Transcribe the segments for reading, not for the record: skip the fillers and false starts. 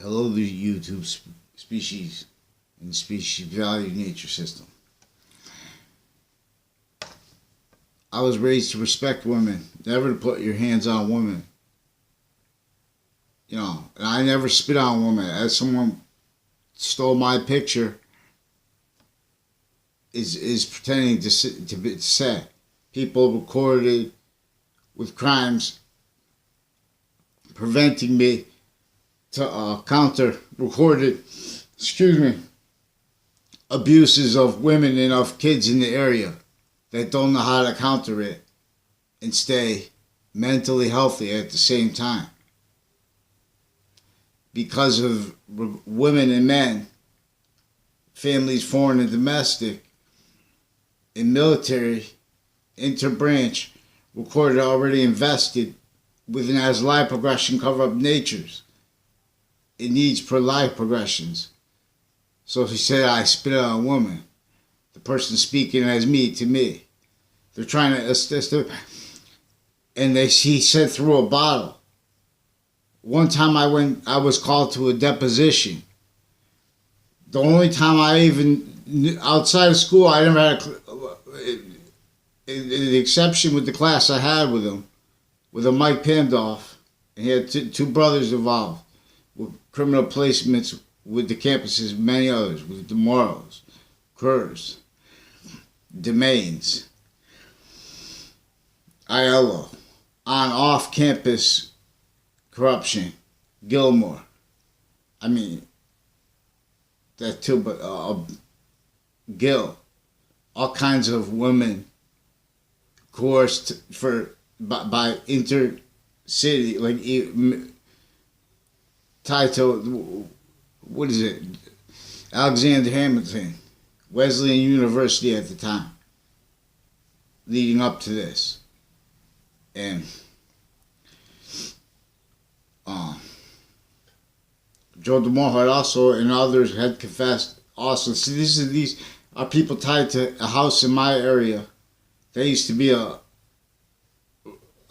Hello, the YouTube species and species value nature system. I was raised to respect women, never to put your hands on women. You know, and I never spit on women. As someone stole my picture, is pretending to say people recorded with crimes, preventing me to counter recorded, abuses of women and of kids in the area that don't know how to counter it and stay mentally healthy at the same time. Because of women and men, families, foreign and domestic, in military, interbranch, recorded already invested within as life progression cover up natures. It needs per life progressions. So if he said I spit on a woman, the person speaking as me to me, they're trying to assist her, and he said through a bottle. One time I was called to a deposition. The only time I even, outside of school, I never had the exception with the class I had with him, with a Mike Pandoff, and he had two brothers involved with criminal placements with the campuses, many others, with the Morrows, Kurz, Domains, Aiello, on off-campus corruption, Gilmore. I mean, that too, but Gil, all kinds of women coerced by intercity, like tied to, what is it, Alexander Hamilton, Wesleyan University at the time, leading up to this. And Joe DeMoore also and others had confessed also. See, these are people tied to a house in my area. There used to be a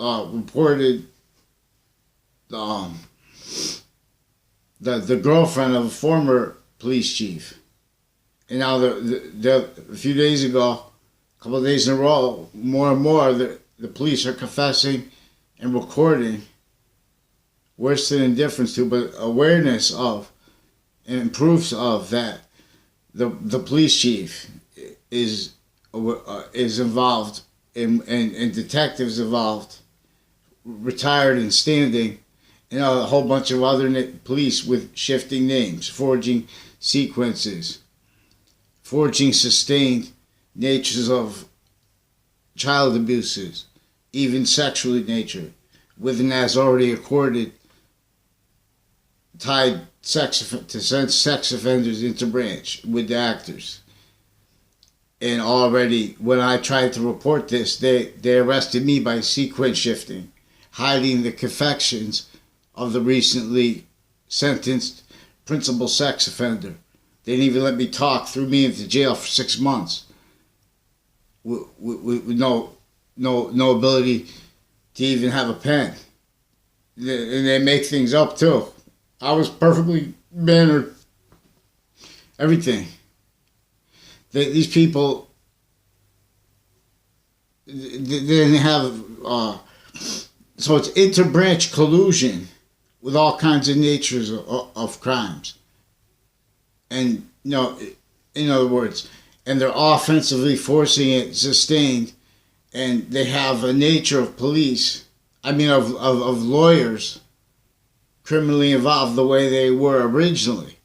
reported the girlfriend of a former police chief. And now a few days ago, a couple of days in a row, more and more, the police are confessing and recording, worse than indifference to, but awareness of and proofs of that the police chief is involved and detectives involved, retired and standing, and a whole bunch of other police with shifting names, forging sequences, forging sustained natures of child abuses, even sexually natured, with an as already accorded tied sex offenders into branch with the actors. And already, when I tried to report this, they arrested me by sequence shifting, hiding the confections of the recently sentenced principal sex offender. They didn't even let me talk, threw me into jail for 6 months with no ability to even have a pen. And they make things up too. I was perfectly mannered, everything. These people, they didn't have, so it's interbranch collusion with all kinds of natures of crimes. And, in other words, and they're offensively forcing it sustained, and they have a nature of police, of lawyers, criminally involved the way they were originally,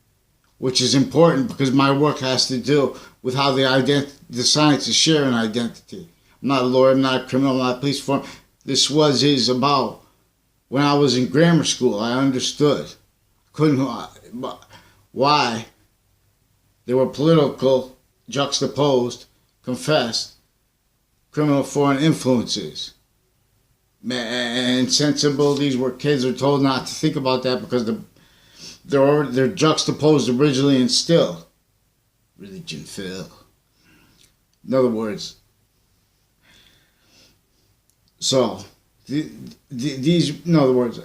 which is important because my work has to do with how the sciences share an identity. I'm not a lawyer, I'm not a criminal, I'm not a police form. This is about when I was in grammar school. I understood why they were political, juxtaposed, confessed, criminal foreign influences. And sensibilities where kids are told not to think about that because they're juxtaposed originally and still. Religion Phil. In other words, so these, in other words,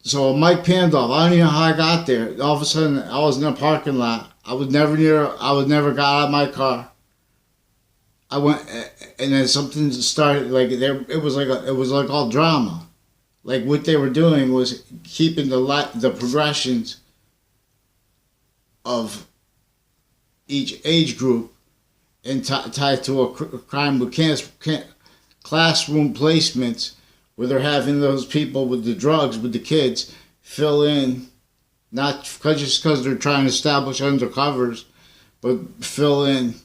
So Mike Pandolf, I don't even know how I got there. All of a sudden, I was in a parking lot. I was never got out of my car. I went, and then something started, like, there, it was like all drama. Like, what they were doing was keeping the progressions of each age group and tied to a crime with classroom placements, where they're having those people with the drugs, with the kids, fill in, not just because they're trying to establish undercovers, but fill in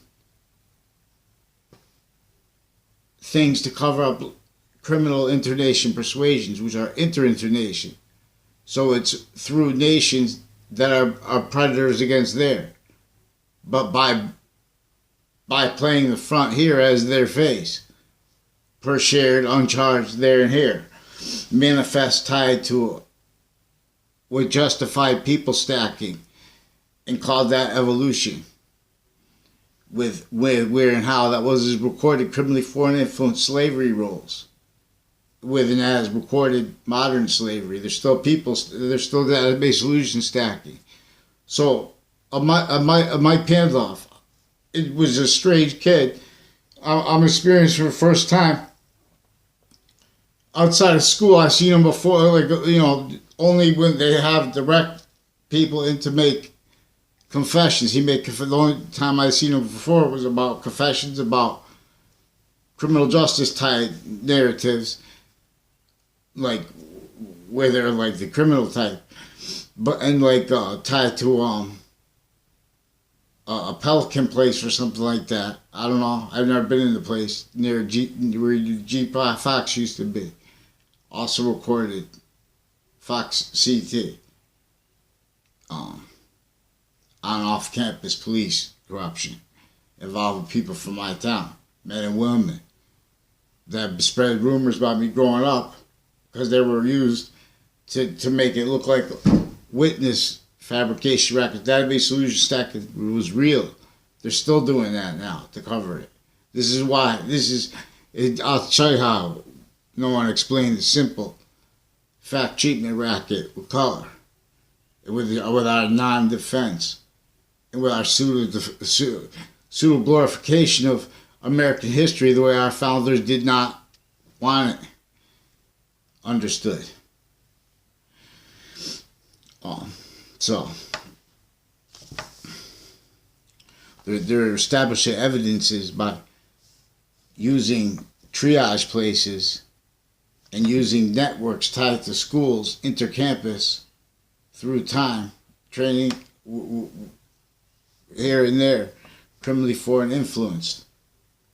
things to cover up criminal internation persuasions, which are inter-internation. So it's through nations that are predators against there. But by playing the front here as their face, per shared, uncharged, there and here, manifest tied to with justified people stacking, and called that evolution. With where and how that was as recorded criminally foreign influenced slavery rolls, with and as recorded modern slavery. There's still database solution stacking. So Mike Pandolf, it was a strange kid. I'm experiencing for the first time. Outside of school, I've seen him before, like, only when they have direct people in to make confessions. The only time I've seen him before was about confessions about criminal justice type narratives, like where they're like the criminal type, tied to a Pelican place or something like that. I don't know. I've never been in the place near where G Fox used to be. Also recorded Fox CT. On off-campus police corruption involving people from my town, men and women, that spread rumors about me growing up because they were used to make it look like witness fabrication rackets. Database solution stacking was real. They're still doing that now to cover it. This is why. I'll show you how. No one explained the simple fact treatment racket with color, with our non-defense, and with our pseudo glorification of American history the way our founders did not want it understood. So they're establishing evidences by using triage places and using networks tied to schools, intercampus, through time, training here and there, criminally foreign influenced.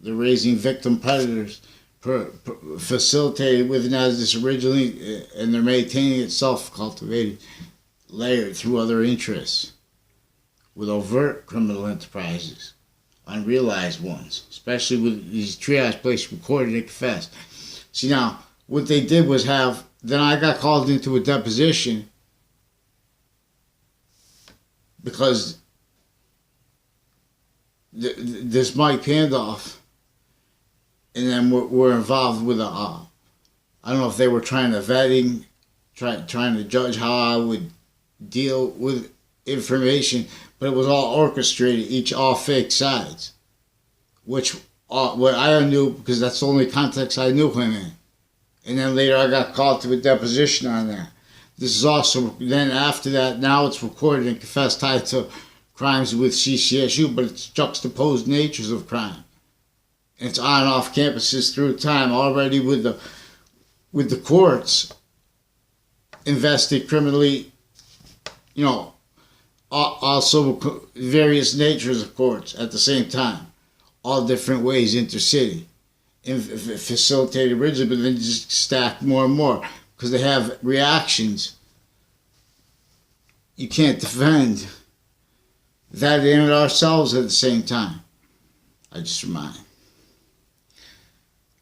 They're raising victim predators, facilitated with and as this originally, and they're maintaining it self-cultivated, layered through other interests, with overt criminal enterprises, unrealized ones, especially with these triage places recorded and confessed. See, now, what they did was then I got called into a deposition because this Mike Pandolf and then we're involved with I don't know if they were trying to judge how I would deal with information, but it was all orchestrated, all fake sides, what I knew because that's the only context I knew him in. And then later I got called to a deposition on that. This is also, then after that, now it's recorded and confessed tied to crimes with CCSU, but it's juxtaposed natures of crime. And it's on and off campuses through time, already with the courts invested criminally, also various natures of courts at the same time, all different ways intercity. Facilitated originally, but then just stacked more and more because they have reactions. You can't defend that and ourselves at the same time. I just remind.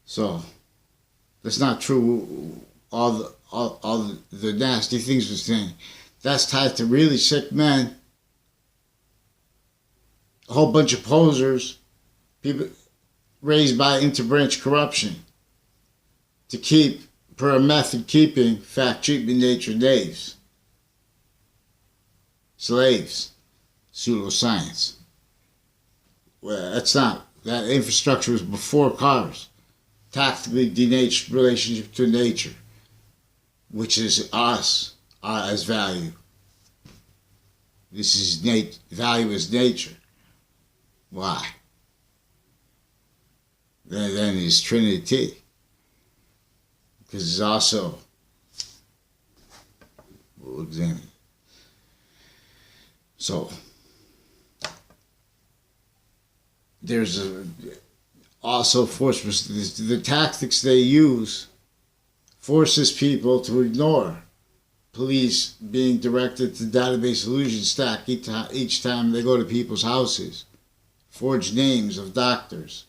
So that's not true. All the nasty things we're saying, that's tied to really sick men. A whole bunch of posers, people raised by interbranch corruption to keep per method keeping, fact treatment, nature, knaves, slaves, pseudoscience. Well, that's not. That infrastructure was before cars. Tactically denatured relationship to nature, which is us as value. This is value is nature. Why? Then is Trinity. Because it's also, we'll examine it. So, there's also the tactics they use forces people to ignore police being directed to database illusion stack each time they go to people's houses. Forged names of doctors.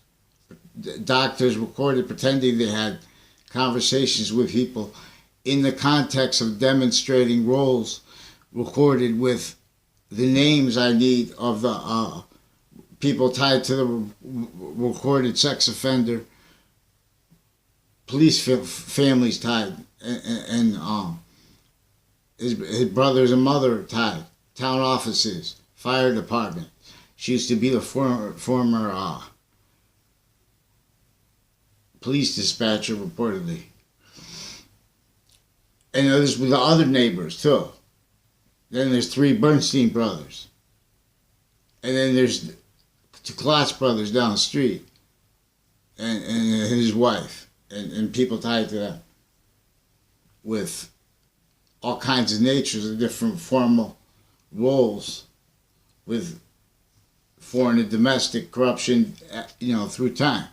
Doctors recorded pretending they had conversations with people in the context of demonstrating roles, recorded with the names I need of the people tied to the recorded sex offender, police families tied, and his brothers and mother tied, town offices, fire department. She used to be the former police dispatcher, reportedly. And there's with the other neighbors, too. Then there's 3 Bernstein brothers. And then there's 2 Klotz brothers down the street. And his wife. And people tied to them. With all kinds of natures of different formal roles. With foreign and domestic corruption, through time.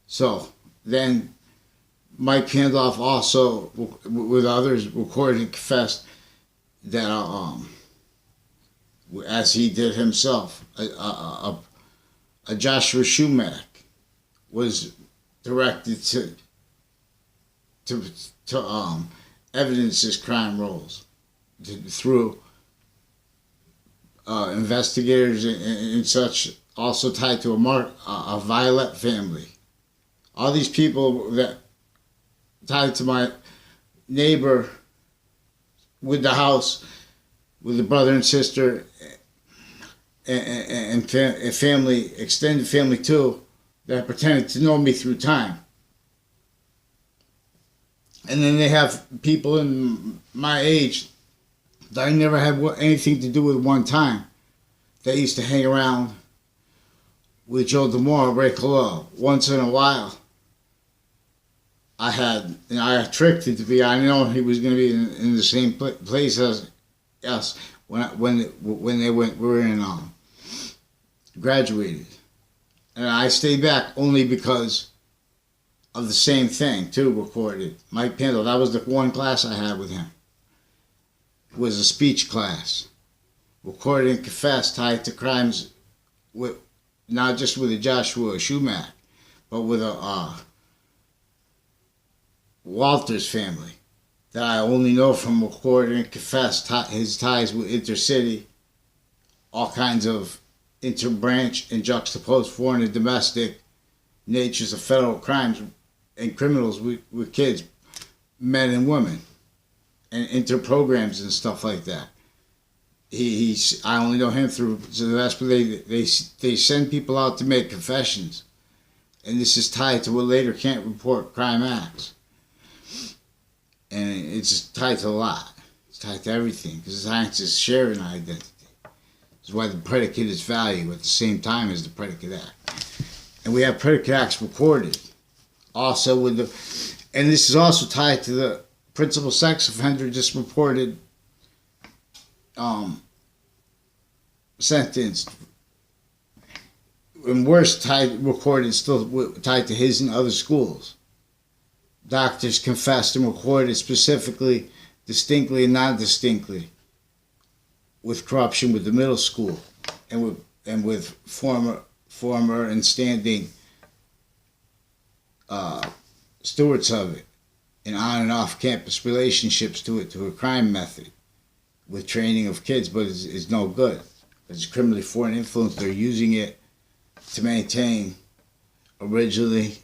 So then Mike Pandolf also, with others, recorded and confessed that, as he did himself, a Joshua Schumack was directed to evidence his crime roles through investigators and such, also tied to a Violet family. All these people that tied to my neighbor with the house, with the brother and sister, and family, extended family too, that pretended to know me through time. And then they have people in my age that I never had anything to do with one time. They used to hang around with Joe DeMora, Ray Collo. Once in a while, I tricked him to be. I know he was going to be in the same place as us when they were in graduated, and I stayed back only because of the same thing too. Recorded Mike Pendle. That was the one class I had with him. It was a speech class. Recorded and confessed, tied to crimes with not just with a Joshua Schumack, but with a Walter's family that I only know from recording and confessed his ties with intercity, all kinds of interbranch and juxtaposed foreign and domestic natures of federal crimes and criminals with kids, men and women, and interprograms and stuff like that. I only know him through, so that's where they send people out to make confessions, and this is tied to what later can't report crime acts. And it's tied to a lot. It's tied to everything, because scientists share an identity. That's why the predicate is value at the same time as the predicate act. And we have predicate acts recorded. Also with and this is also tied to the principal sex offender just reported sentenced. And worse, recorded, still tied to his and other schools. Doctors confessed and recorded specifically, distinctly and non-distinctly, with corruption with the middle school and with former and standing stewards of it, and on and off campus relationships to a crime method with training of kids, but it's no good. It's criminally foreign influence. They're using it to maintain originally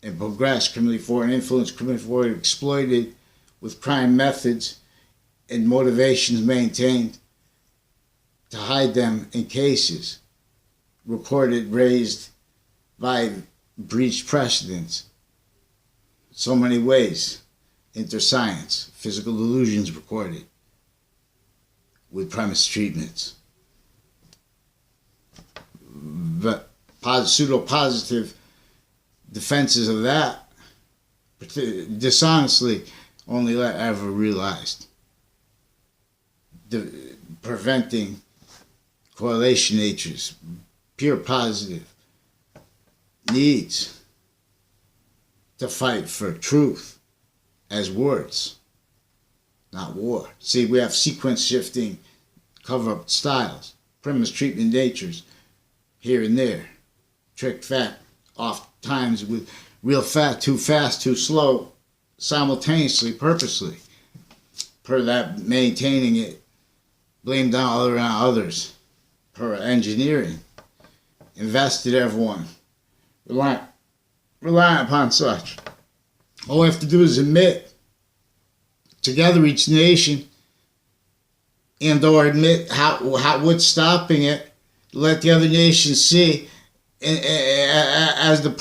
and progressed criminally forward and influenced criminally forward, exploited with crime methods and motivations maintained to hide them in cases recorded, raised by breached precedents. So many ways. Interscience, physical delusions recorded with premise treatments. But pseudo-positive defenses of that, dishonestly, only ever realized. Preventing correlation natures, pure positive needs to fight for truth as words, not war. See, we have sequence shifting, cover-up styles, premise treatment natures, here and there, trick fact, oft times with real fast, too slow, simultaneously, purposely, per that maintaining it, blamed on others, per engineering, invested everyone, reliant upon such. All we have to do is admit, together each nation, and or admit how what's stopping it, let the other nations see as the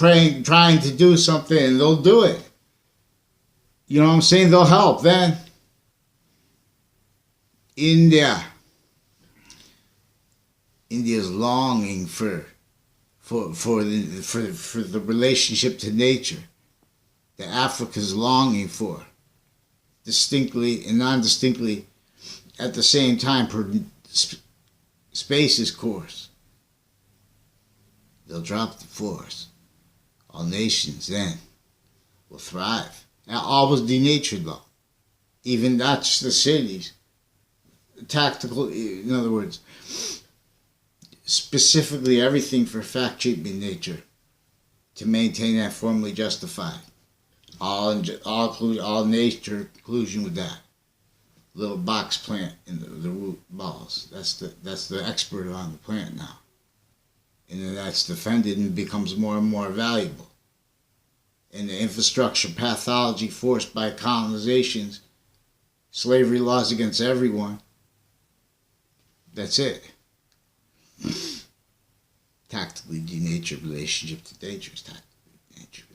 trying to do something, and they'll do it. You know what I'm saying? They'll help. Then India's longing for the relationship to nature that Africa's longing for, distinctly and non-distinctly at the same time per space's course. They'll drop the force. All nations then will thrive. Now, all was denatured though. Even not just the cities. Tactical, in other words, specifically everything for fact treatment nature to maintain that formally justified. All nature inclusion with that. Little box plant in the root balls. That's the expert on the plant now. And then that's defended and becomes more and more valuable. And the infrastructure pathology forced by colonizations, slavery laws against everyone. That's it. Tactically denatured relationship to nature is tactically denatured.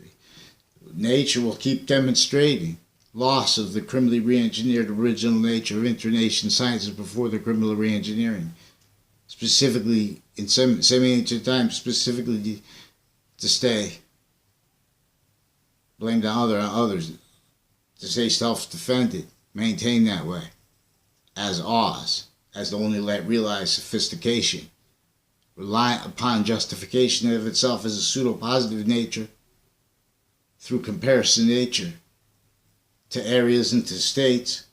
Nature will keep demonstrating loss of the criminally re-engineered original nature of internation sciences before the criminal re-engineering. Specifically, in semi-ancient times, specifically to stay blamed on others, to stay self-defended, maintain that way, as Oz, as the only realized sophistication, reliant upon justification of itself as a pseudo-positive nature, through comparison nature, to areas and to states,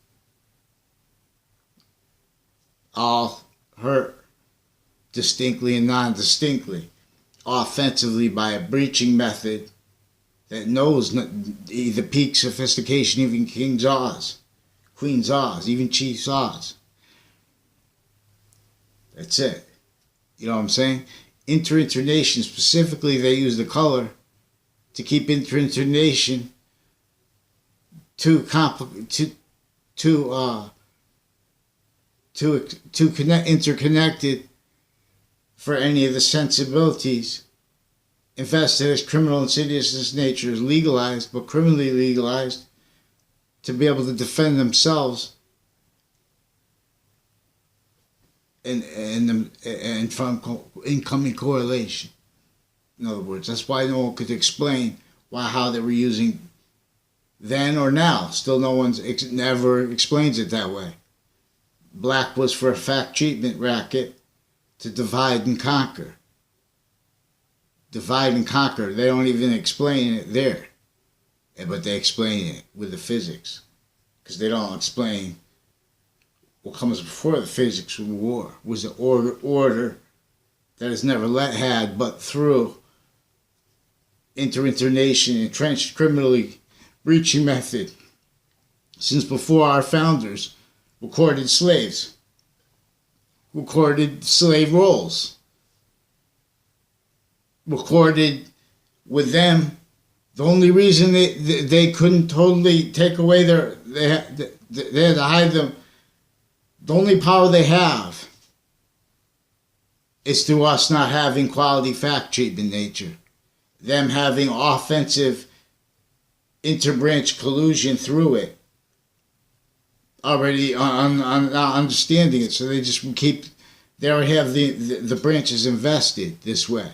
all hurt distinctly and non-distinctly, offensively by a breaching method that knows the peak sophistication, even King's Oz, Queen's Oz, even Chief's Oz. That's it. You know what I'm saying? Internation, specifically they use the color to keep internation interconnected for any of the sensibilities invested as criminal insidiousness nature is legalized, but criminally legalized, to be able to defend themselves and from incoming correlation. In other words, that's why no one could explain how they were using then or now. Still no one never explains it that way. Black was for a fact treatment racket to divide and conquer. Divide and conquer. They don't even explain it there. But they explain it with the physics. Because they don't explain what comes before the physics of war. Was the order that is never had but through internation, entrenched criminally breaching method. Since before our founders recorded slaves, recorded slave rolls, recorded with them The only reason they couldn't totally take away they had to hide them. The only power they have is through us not having quality fact treatment nature. Them having offensive interbranch collusion through it. Already understanding it, so they just they already have the branches invested this way.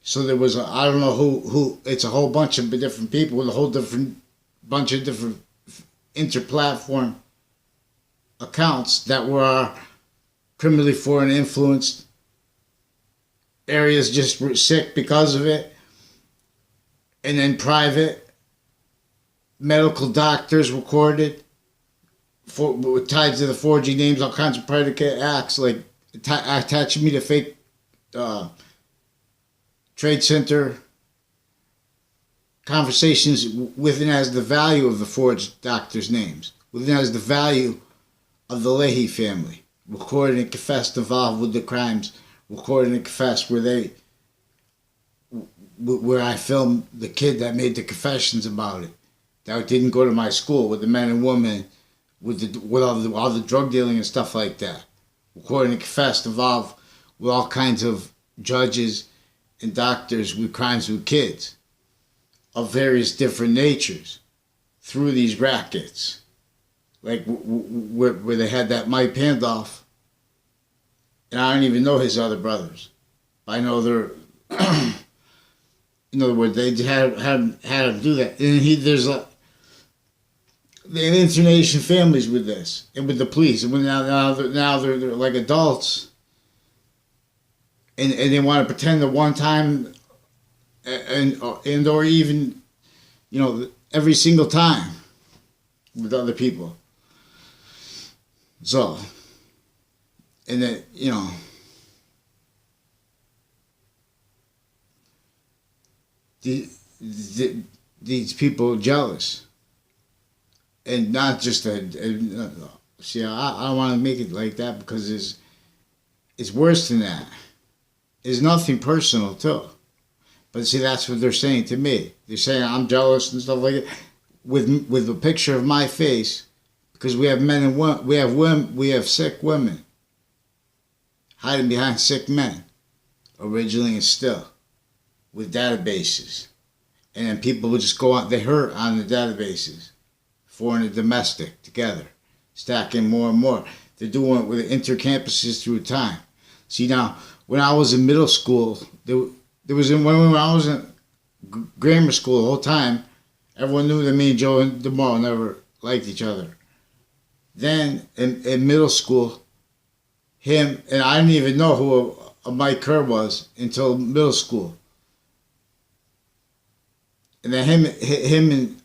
So there was I don't know who it's a whole bunch of different people with a whole bunch of different inter-platform accounts that were criminally foreign influenced areas just were sick because of it, and then private medical doctors recorded tied to the forging names, all kinds of predicate acts like attaching me to fake trade center conversations with and as the value of the forged doctors' names, with and as the value of the Leahy family, recorded and confessed involved with the crimes, recorded and confessed where I filmed the kid that made the confessions about it, that didn't go to my school, with the men and women, with all the drug dealing and stuff like that, recorded and confessed involved with all kinds of judges and doctors with crimes with kids of various different natures through these rackets, like where they had that Mike Pandoff, and I don't even know his other brothers. I know they're, in other words, they had him do that, and there's the internation families with this, and with the police, and now they're like adults, and they want to pretend that one time, and or even, every single time with other people. So, and then these people are jealous. And not just see, I don't want to make it like that, because it's worse than that. It's nothing personal too, but see, that's what they're saying to me. They're saying I'm jealous and stuff like that, with a picture of my face, because we have men and women, we have sick women hiding behind sick men, originally and still, with databases, and then people would just go on. They hurt on the databases. Foreign and domestic together, stacking more and more. They're doing it with intercampuses through time. See, now, when I was in middle school, when I was in grammar school the whole time, everyone knew that me and Joe and DeMarle never liked each other. Then, in middle school, him, and I didn't even know who a Mike Kerr was until middle school. And then him and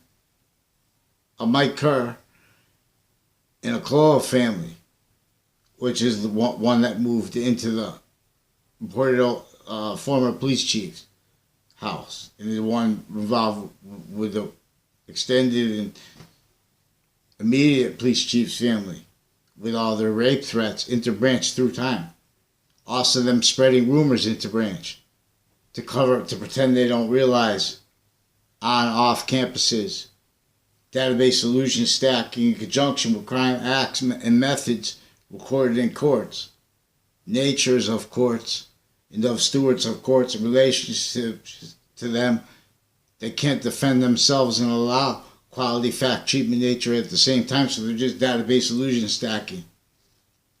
a Mike Kerr in a Clough family, which is the one that moved into the reported former police chief's house, and the one involved with the extended and immediate police chief's family, with all their rape threats interbranch through time. Also them spreading rumors interbranch to pretend they don't realize on and off campuses, database illusion stacking in conjunction with crime acts and methods recorded in courts, natures of courts, and of stewards of courts and relationships to them. They can't defend themselves and allow quality fact treatment nature at the same time, so they're just database illusion stacking.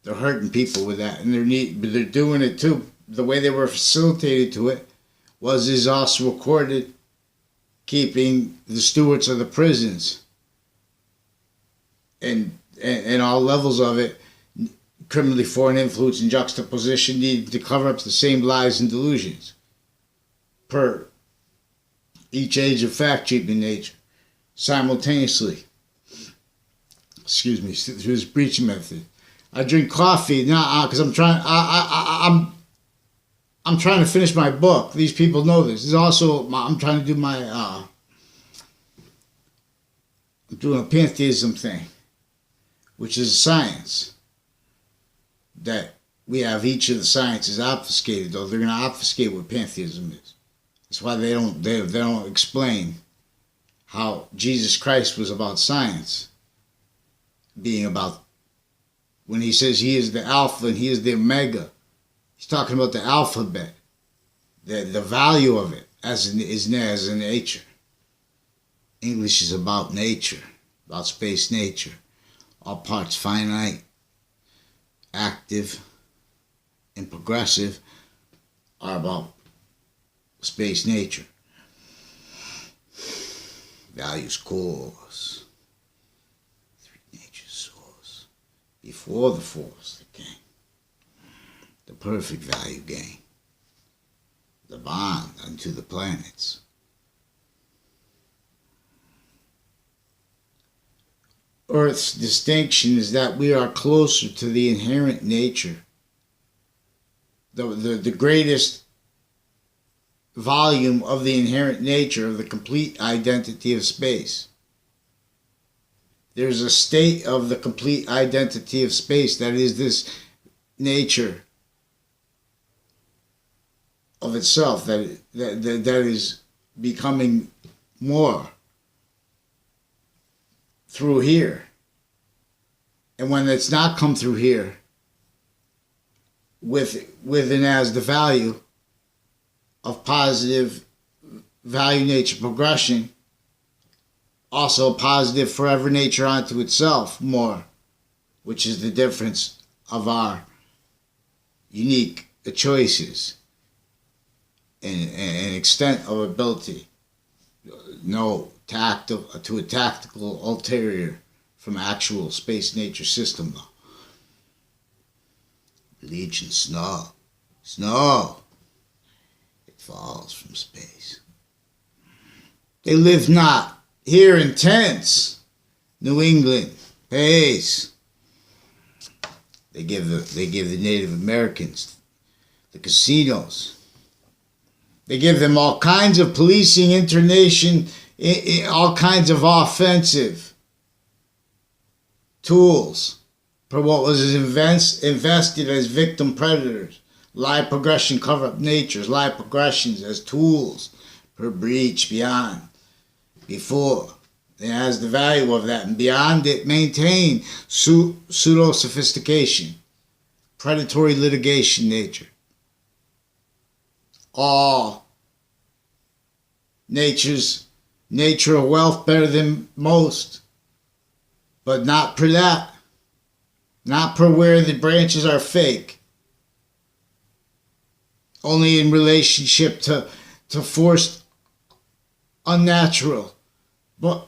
They're hurting people with that, and but they're doing it too. The way they were facilitated to it is also recorded, keeping the stewards of the prisons and all levels of it, criminally foreign influence and juxtaposition, needed to cover up the same lies and delusions per each age of fact treatment nature simultaneously. Excuse me, through this breaching method. I drink coffee now because I'm trying to finish my book. These people know this. This is also I'm trying to do my I'm doing a pantheism thing, which is a science that we have each of the sciences obfuscated, though they're going to obfuscate what pantheism is. That's why they don't explain how Jesus Christ was about science being about, when he says he is the Alpha and he is the Omega, he's talking about the alphabet, the value of it as a nature. English is about nature, about space nature. All parts finite, active, and progressive are about space nature. Values cause, three nature's source. Before the force that came, the perfect value gain, the bond unto the planets. Earth's distinction is that we are closer to the inherent nature, the greatest volume of the inherent nature of the complete identity of space. There's a state of the complete identity of space that is this nature of itself that is becoming more through here. And when it's not come through here with and as the value of positive value nature progression, also positive forever nature onto itself more, which is the difference of our unique choices and extent of ability. No to a tactical ulterior from actual space nature system though. Legion snow. It falls from space. They live not here in tents. New England pays. They give the Native Americans the casinos. They give them all kinds of policing, internation, all kinds of offensive tools for what was invested as victim predators. Live progression cover up natures, live progressions as tools for breach beyond, before. It has the value of that, and beyond it maintain pseudo-sophistication, predatory litigation nature. All nature of wealth better than most, but not per that. Not per where the branches are fake. Only in relationship to forced unnatural. But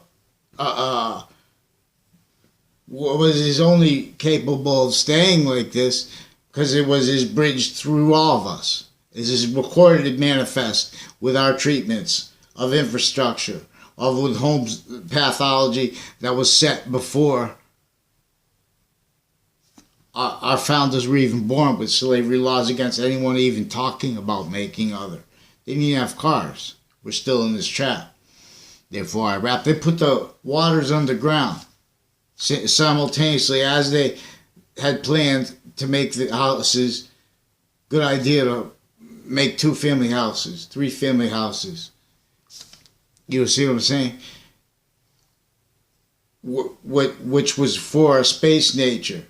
was only capable of staying like this because it was his bridge through all of us. It is recorded and manifest with our treatments of infrastructure, with home pathology that was set before our founders were even born, with slavery laws against anyone even talking about making other. They didn't even have cars. We're still in this trap. Therefore, I rap. They put the waters underground simultaneously as they had planned to make the houses. Good idea to make 2-family houses, 3-family houses. You see what I'm saying? Which was for a space nature.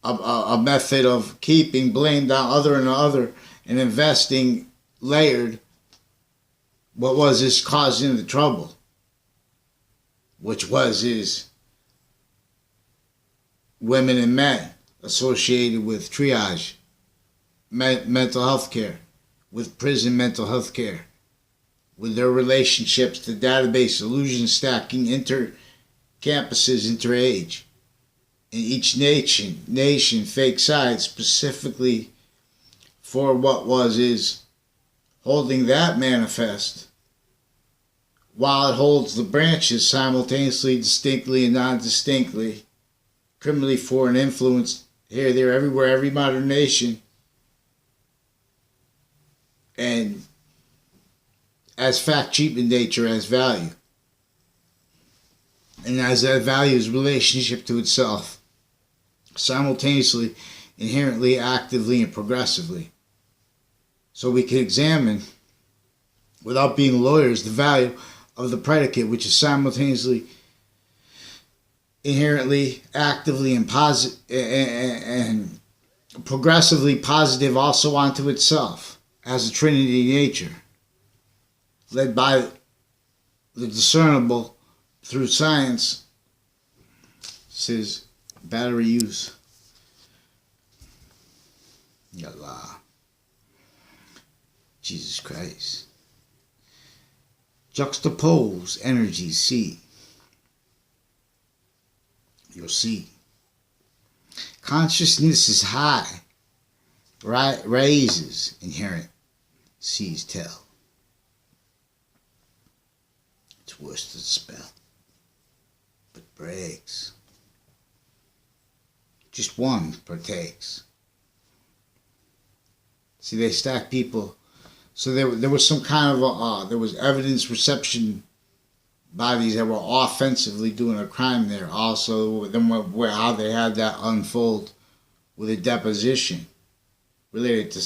A method of keeping blamed on other and other and investing layered what was his causing the trouble, which was his women and men associated with triage, mental health care, with prison mental health care, with their relationships to database illusion stacking, inter-campuses, inter-age. In each nation fake sides specifically for what is holding that manifest while it holds the branches simultaneously, distinctly and non-distinctly, criminally foreign influence here, there, everywhere, every modern nation, and as fact, cheap in nature, as value. And as that value's relationship to itself, simultaneously, inherently, actively, and progressively. So we can examine without being lawyers, the value of the predicate, which is simultaneously, inherently, actively, and and progressively positive also onto itself, as a trinity nature, led by the discernible through science, says battery use. Allah. Jesus Christ. Juxtapose energy, see. You'll see. Consciousness is high, right? Raises inherent, sees tell. It's worse than spell, but breaks. Just one partakes. See, they stack people. So there was some kind of there was evidence reception bodies that were offensively doing a crime there. Also, then how they had that unfold with a deposition related to